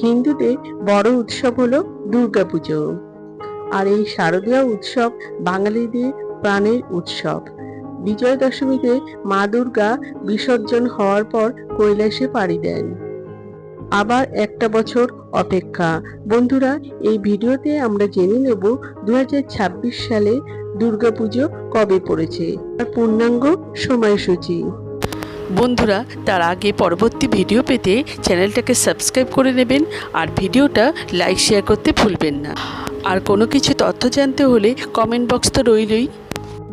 হিন্দুদের বড় উৎসব হলো দুর্গাপুজো। আর এই শারদীয় উৎসব বাঙালিদের প্রাণের উৎসব। বিজয়া দশমীতে মা দুর্গা বিসর্জন হওয়ার পর কৈলাসে পাড়ি দেন। আবার একটা বছর অপেক্ষা। বন্ধুরা, এই ভিডিওতে আমরা জেনে নেব 2026 সালে দুর্গাপুজো কবে পড়েছে আর পূর্ণাঙ্গ সময়সূচি। বন্ধুরা, তার আগে পরবর্তী ভিডিও পেতে চ্যানেলটাকে সাবস্ক্রাইব করে নেবেন আর ভিডিওটা লাইক শেয়ার করতে ভুলবেন না। আর কোনো কিছু তথ্য জানতে হলে কমেন্ট বক্স তো রইলই।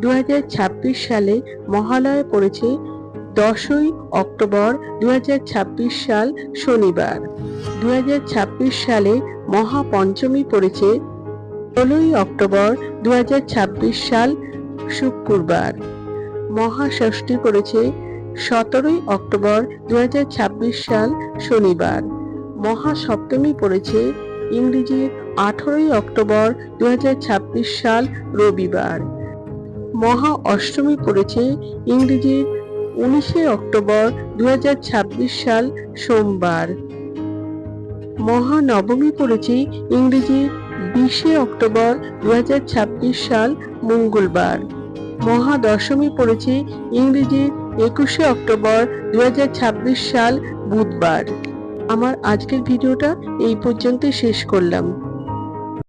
2026 সালে মহালয়া পড়েছে 10ই অক্টোবর 2026 সাল শনিবার। 2026 সালে মহাপঞ্চমী পড়েছে 16ই অক্টোবর 2026 সাল শুক্রবার। মহাষষ্ঠী পড়েছে 17ই অক্টোবর 2026 সাল শনিবার। মহাসপ্তমী পড়েছে ইংরেজি 18ই অক্টোবর 2026 সাল রবিবার। মহা অষ্টমী পড়েছে ইংরেজি 19শে অক্টোবর 2026 সাল সোমবার। মহানবমী পড়েছে ইংরেজি 20শে অক্টোবর 2026 সাল মঙ্গলবার। মহাদশমী পড়েছে ইংরেজি 21শে অক্টোবর 2026 সাল বুধবার। আমার আজকের ভিডিওটা এই পর্যন্ত শেষ করলাম।